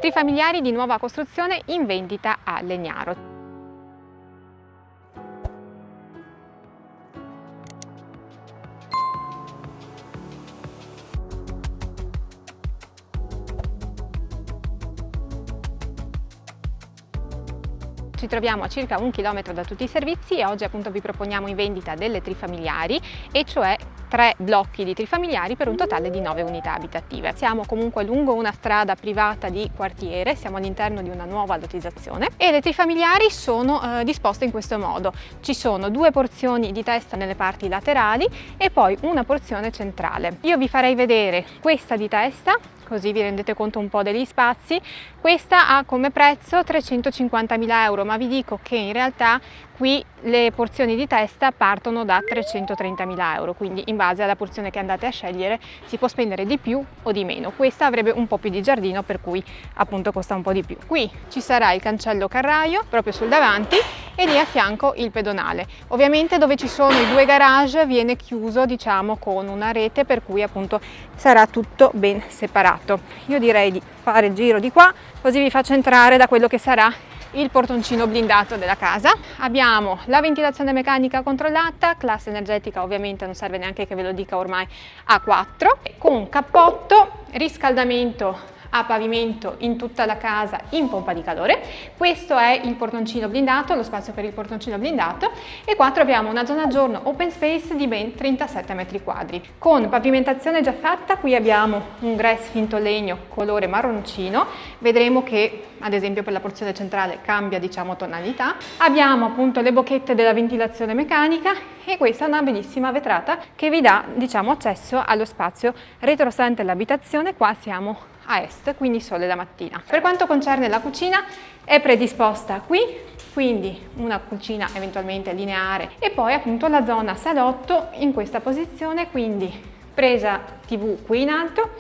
Trifamiliari di nuova costruzione in vendita a Legnaro. Ci troviamo a circa 1 chilometro da tutti i servizi e oggi appunto vi proponiamo in vendita delle trifamiliari, e cioè 3 blocchi di trifamiliari per un totale di 9 unità abitative. Siamo comunque lungo una strada privata di quartiere, siamo all'interno di una nuova lottizzazione e le trifamiliari sono disposte in questo modo. Ci sono 2 porzioni di testa nelle parti laterali e poi una porzione centrale. Io vi farei vedere questa di testa, così vi rendete conto un po' degli spazi. Questa ha come prezzo 350.000 euro, ma vi dico che in realtà qui le porzioni di testa partono da 330.000 euro, quindi in base alla porzione che andate a scegliere si può spendere di più o di meno. Questa avrebbe un po' più di giardino, per cui appunto costa un po' di più. Qui ci sarà il cancello carraio proprio sul davanti e lì a fianco il pedonale. Ovviamente dove ci sono i 2 garage viene chiuso, diciamo, con una rete, per cui appunto sarà tutto ben separato. Io direi di fare il giro di qua, così vi faccio entrare da quello che sarà il portoncino blindato della casa. Abbiamo la ventilazione meccanica controllata, classe energetica, ovviamente non serve neanche che ve lo dica ormai, A4, con cappotto, riscaldamento a pavimento in tutta la casa in pompa di calore. Questo è il portoncino blindato, lo spazio per il portoncino blindato, e qua troviamo una zona giorno open space di ben 37 metri quadri con pavimentazione già fatta. Qui abbiamo un grass finto legno colore marroncino, vedremo che ad esempio per la porzione centrale cambia, diciamo, tonalità. Abbiamo appunto le bocchette della ventilazione meccanica e questa è una bellissima vetrata che vi dà, diciamo, accesso allo spazio retrostante l'abitazione. Qua siamo a est, quindi sole la mattina. Per quanto concerne la cucina, è predisposta qui, quindi una cucina eventualmente lineare, e poi appunto la zona salotto in questa posizione, quindi presa TV qui in alto,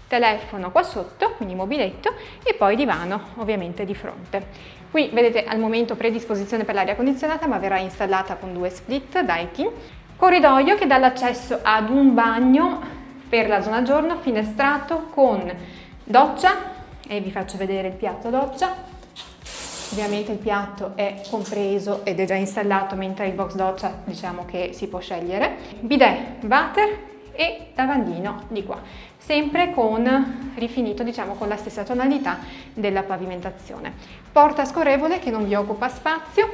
telefono qua sotto, quindi mobiletto, e poi divano ovviamente di fronte. Qui vedete al momento predisposizione per l'aria condizionata, ma verrà installata con 2 split Daikin. Corridoio che dà l'accesso ad un bagno per la zona giorno, finestrato con doccia, e vi faccio vedere il piatto doccia. Ovviamente il piatto è compreso ed è già installato, mentre il box doccia diciamo che si può scegliere. Bidet, water e lavandino di qua, sempre con rifinito, diciamo, con la stessa tonalità della pavimentazione. Porta scorrevole che non vi occupa spazio,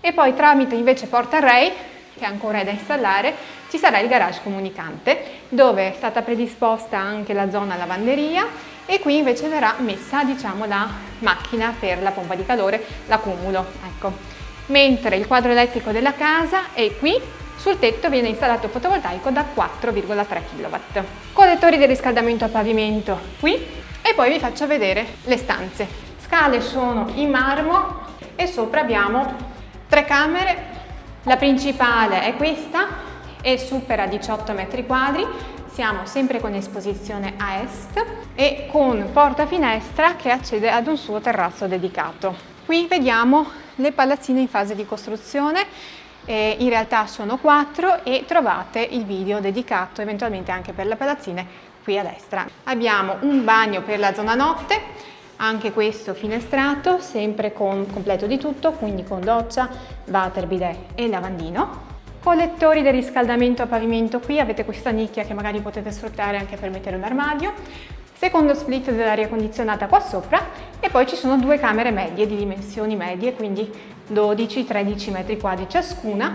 e poi tramite invece porta array, che ancora è da installare, ci sarà il garage comunicante, dove è stata predisposta anche la zona lavanderia, e qui invece verrà messa, diciamo, la macchina per la pompa di calore, l'accumulo, ecco. Mentre il quadro elettrico della casa è qui. Sul tetto viene installato fotovoltaico da 4,3 kW. Collettori di riscaldamento a pavimento qui, e poi vi faccio vedere le stanze. Scale sono in marmo e sopra abbiamo 3 camere. La principale è questa e supera 18 metri quadri. Siamo sempre con esposizione a est e con porta finestra che accede ad un suo terrazzo dedicato. Qui vediamo le palazzine in fase di costruzione. In realtà sono 4 e trovate il video dedicato eventualmente anche per le palazzine qui a destra. Abbiamo un bagno per la zona notte, anche questo finestrato, sempre con completo di tutto, quindi con doccia, water, bidet e lavandino. Collettori del riscaldamento a pavimento, qui avete questa nicchia che magari potete sfruttare anche per mettere un armadio. Secondo split dell'aria condizionata qua sopra, e poi ci sono 2 camere medie di dimensioni medie, quindi 12-13 metri quadri ciascuna,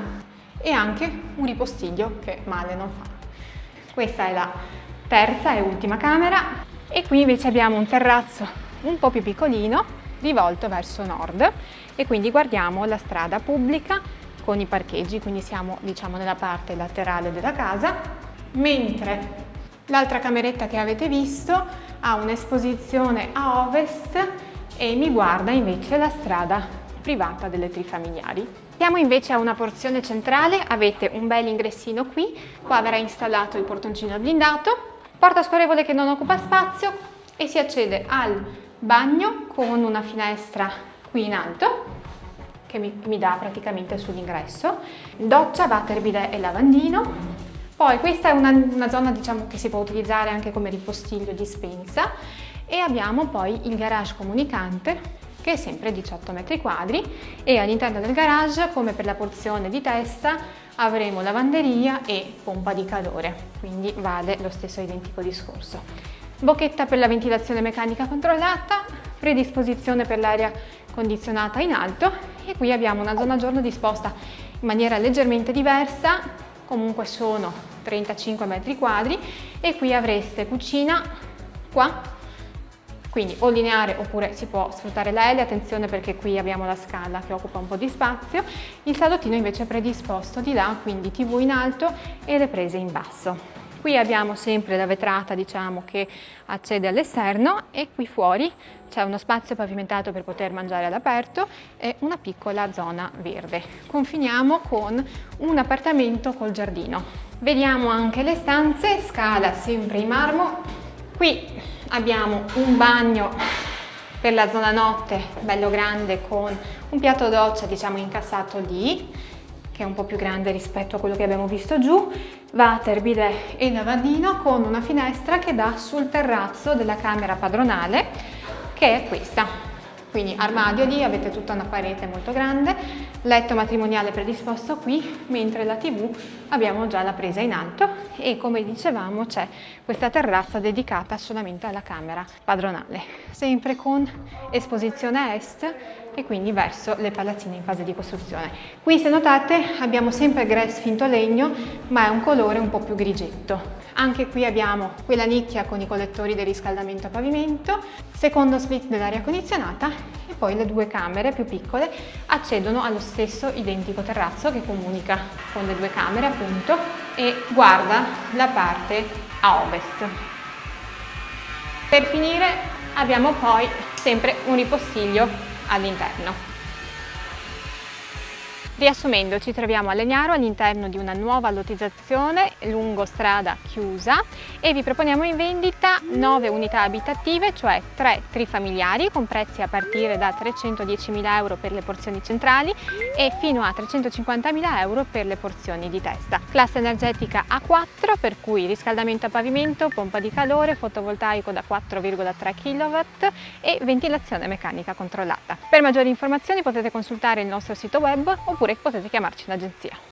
e anche un ripostiglio che male non fa. Questa è la terza e ultima camera, e qui invece abbiamo un terrazzo un po' più piccolino rivolto verso nord, e quindi guardiamo la strada pubblica con i parcheggi, quindi siamo, diciamo, nella parte laterale della casa, mentre l'altra cameretta che avete visto ha un'esposizione a ovest e mi guarda invece la strada privata delle trifamiliari. Siamo invece a una porzione centrale, avete un bel ingressino qui, qua verrà installato il portoncino blindato, porta scorrevole che non occupa spazio, e si accede al bagno con una finestra qui in alto che mi dà praticamente sull'ingresso, doccia, water, bidet e lavandino. Poi questa è una zona, diciamo, che si può utilizzare anche come ripostiglio dispensa, e abbiamo poi il garage comunicante che è sempre 18 metri quadri e all'interno del garage, come per la porzione di testa, avremo lavanderia e pompa di calore, quindi vale lo stesso identico discorso. Bocchetta per la ventilazione meccanica controllata, predisposizione per l'aria condizionata in alto e qui abbiamo una zona giorno disposta in maniera leggermente diversa, comunque sono 35 metri quadri e qui avreste cucina qua, quindi o lineare oppure si può sfruttare la L, attenzione perché qui abbiamo la scala che occupa un po' di spazio, il salottino invece è predisposto di là, quindi TV in alto e le prese in basso. Qui abbiamo sempre la vetrata, diciamo, che accede all'esterno e qui fuori c'è uno spazio pavimentato per poter mangiare all'aperto e una piccola zona verde. Confiniamo con un appartamento col giardino. Vediamo anche le stanze, scala sempre in marmo. Qui abbiamo un bagno per la zona notte, bello grande, con un piatto doccia, diciamo, incassato lì, che è un po' più grande rispetto a quello che abbiamo visto giù, water, bidet e lavandino con una finestra che dà sul terrazzo della camera padronale, che è questa. Quindi armadio lì, avete tutta una parete molto grande, letto matrimoniale predisposto qui, mentre la TV abbiamo già la presa in alto e come dicevamo c'è questa terrazza dedicata solamente alla camera padronale, sempre con esposizione a est e quindi verso le palazzine in fase di costruzione. Qui, se notate, abbiamo sempre grass finto legno, ma è un colore un po' più grigetto. Anche qui abbiamo quella nicchia con i collettori del riscaldamento a pavimento, secondo split dell'aria condizionata e poi le due camere più piccole accedono allo stesso identico terrazzo che comunica con le due camere appunto e guarda la parte a ovest. Per finire abbiamo poi sempre un ripostiglio all'interno. Riassumendo, ci troviamo a Legnaro all'interno di una nuova lottizzazione lungo strada chiusa e vi proponiamo in vendita 9 unità abitative, cioè 3 trifamiliari con prezzi a partire da 310.000 euro per le porzioni centrali e fino a 350.000 euro per le porzioni di testa. Classe energetica A4, per cui riscaldamento a pavimento, pompa di calore, fotovoltaico da 4,3 kW e ventilazione meccanica controllata. Per maggiori informazioni potete consultare il nostro sito web oppure potete chiamarci in agenzia.